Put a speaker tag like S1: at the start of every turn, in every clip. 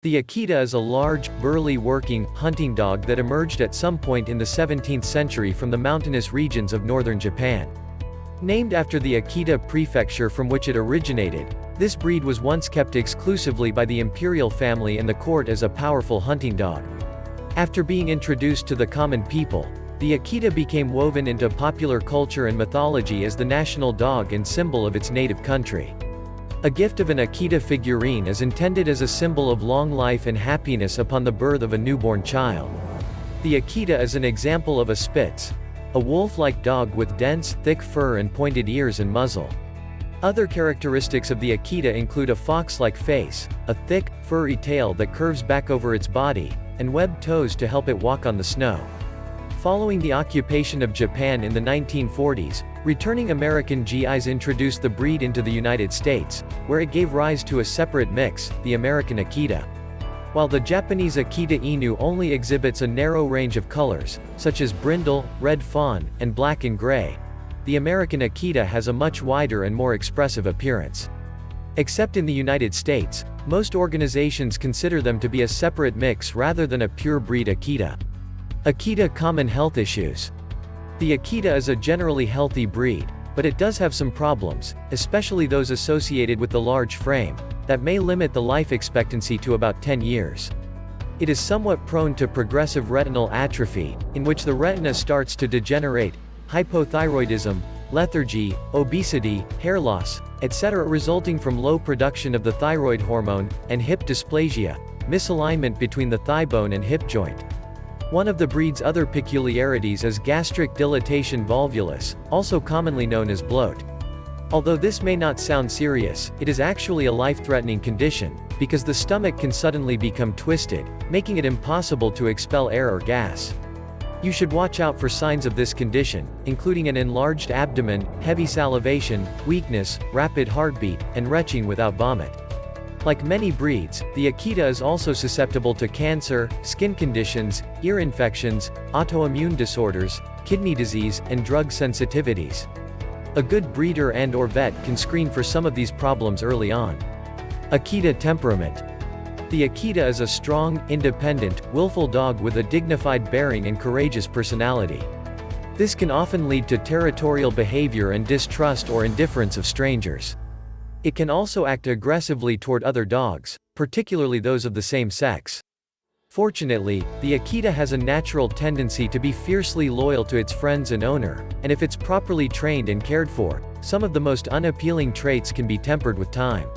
S1: The Akita is a large, burly working, hunting dog that emerged at some point in the 17th century from the mountainous regions of northern Japan. Named after the Akita prefecture from which it originated, this breed was once kept exclusively by the imperial family and the court as a powerful hunting dog. After being introduced to the common people, the Akita became woven into popular culture and mythology as the national dog and symbol of its native country. A gift of an Akita figurine is intended as a symbol of long life and happiness upon the birth of a newborn child. The Akita is an example of a Spitz, a wolf-like dog with dense, thick fur and pointed ears and muzzle. Other characteristics of the Akita include a fox-like face, a thick, furry tail that curves back over its body, and webbed toes to help it walk on the snow. Following the occupation of Japan in the 1940s, returning American GIs introduced the breed into the United States, where it gave rise to a separate mix, the American Akita. While the Japanese Akita Inu only exhibits a narrow range of colors, such as brindle, red fawn, and black and gray, the American Akita has a much wider and more expressive appearance. Except in the United States, most organizations consider them to be a separate mix rather than a pure breed Akita. Akita common health issues. The Akita is a generally healthy breed, but it does have some problems, especially those associated with the large frame, that may limit the life expectancy to about 10 years. It is somewhat prone to progressive retinal atrophy, in which the retina starts to degenerate, hypothyroidism, lethargy, obesity, hair loss, etc., resulting from low production of the thyroid hormone, and hip dysplasia, misalignment between the thigh bone and hip joint. One of the breed's other peculiarities is gastric dilatation volvulus, also commonly known as bloat. Although this may not sound serious, it is actually a life-threatening condition, because the stomach can suddenly become twisted, making it impossible to expel air or gas. You should watch out for signs of this condition, including an enlarged abdomen, heavy salivation, weakness, rapid heartbeat, and retching without vomit. Like many breeds, the Akita is also susceptible to cancer, skin conditions, ear infections, autoimmune disorders, kidney disease, and drug sensitivities. A good breeder and/or vet can screen for some of these problems early on. Akita Temperament. The Akita is a strong, independent, willful dog with a dignified bearing and courageous personality. This can often lead to territorial behavior and distrust or indifference of strangers. It can also act aggressively toward other dogs, particularly those of the same sex. Fortunately, the Akita has a natural tendency to be fiercely loyal to its friends and owner, and if it's properly trained and cared for, some of the most unappealing traits can be tempered with time.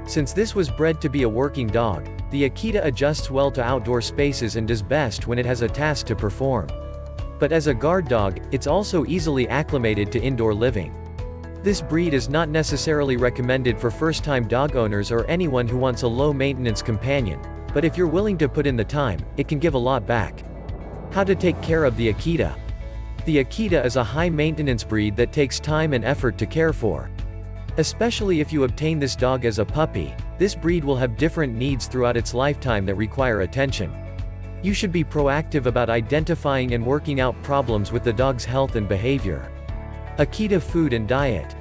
S1: Since this was bred to be a working dog, the Akita adjusts well to outdoor spaces and does best when it has a task to perform. But as a guard dog, it's also easily acclimated to indoor living. This breed is not necessarily recommended for first-time dog owners or anyone who wants a low-maintenance companion, but if you're willing to put in the time, it can give a lot back. How to take care of the Akita. The Akita is a high-maintenance breed that takes time and effort to care for. Especially if you obtain this dog as a puppy, this breed will have different needs throughout its lifetime that require attention. You should be proactive about identifying and working out problems with the dog's health and behavior. Akita food and diet.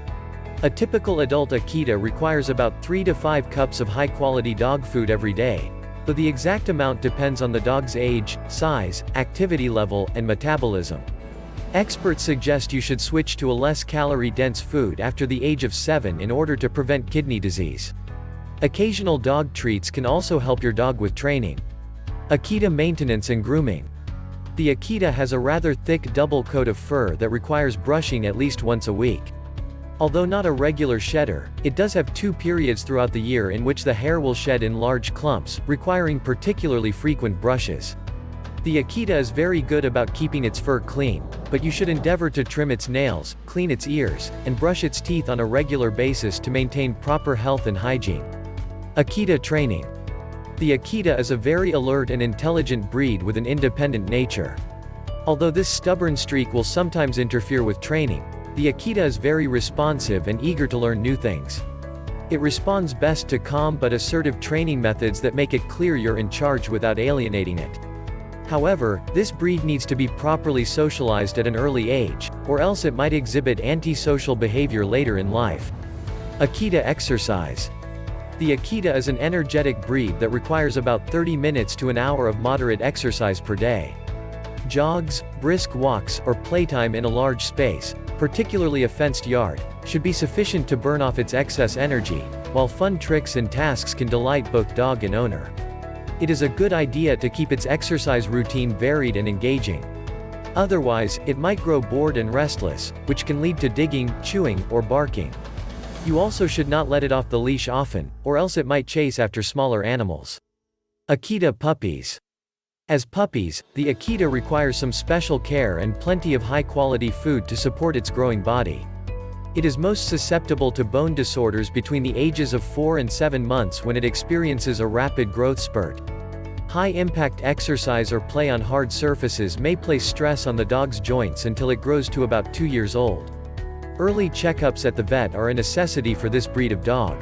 S1: A typical adult Akita requires about 3 to 5 cups of high-quality dog food every day, though the exact amount depends on the dog's age, size, activity level, and metabolism. Experts suggest you should switch to a less calorie-dense food after the age of 7 in order to prevent kidney disease. Occasional dog treats can also help your dog with training. Akita maintenance and grooming. The Akita has a rather thick double coat of fur that requires brushing at least once a week. Although not a regular shedder, it does have 2 periods throughout the year in which the hair will shed in large clumps, requiring particularly frequent brushes. The Akita is very good about keeping its fur clean, but you should endeavor to trim its nails, clean its ears, and brush its teeth on a regular basis to maintain proper health and hygiene. Akita Training. The Akita is a very alert and intelligent breed with an independent nature. Although this stubborn streak will sometimes interfere with training, the Akita is very responsive and eager to learn new things. It responds best to calm but assertive training methods that make it clear you're in charge without alienating it. However, this breed needs to be properly socialized at an early age, or else it might exhibit antisocial behavior later in life. Akita Exercise. The Akita is an energetic breed that requires about 30 minutes to an hour of moderate exercise per day. Jogs, brisk walks, or playtime in a large space, particularly a fenced yard, should be sufficient to burn off its excess energy, while fun tricks and tasks can delight both dog and owner. It is a good idea to keep its exercise routine varied and engaging. Otherwise, it might grow bored and restless, which can lead to digging, chewing, or barking. You also should not let it off the leash often, or else it might chase after smaller animals. Akita Puppies. As puppies, the Akita requires some special care and plenty of high-quality food to support its growing body. It is most susceptible to bone disorders between the ages of 4 and 7 months when it experiences a rapid growth spurt. High-impact exercise or play on hard surfaces may place stress on the dog's joints until it grows to about 2 years old. Early checkups at the vet are a necessity for this breed of dog.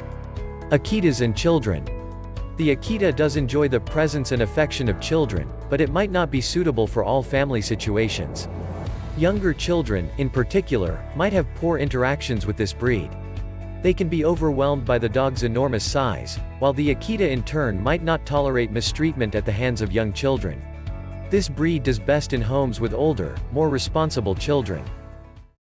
S1: Akitas and Children. The Akita does enjoy the presence and affection of children, but it might not be suitable for all family situations. Younger children, in particular, might have poor interactions with this breed. They can be overwhelmed by the dog's enormous size, while the Akita in turn might not tolerate mistreatment at the hands of young children. This breed does best in homes with older, more responsible children.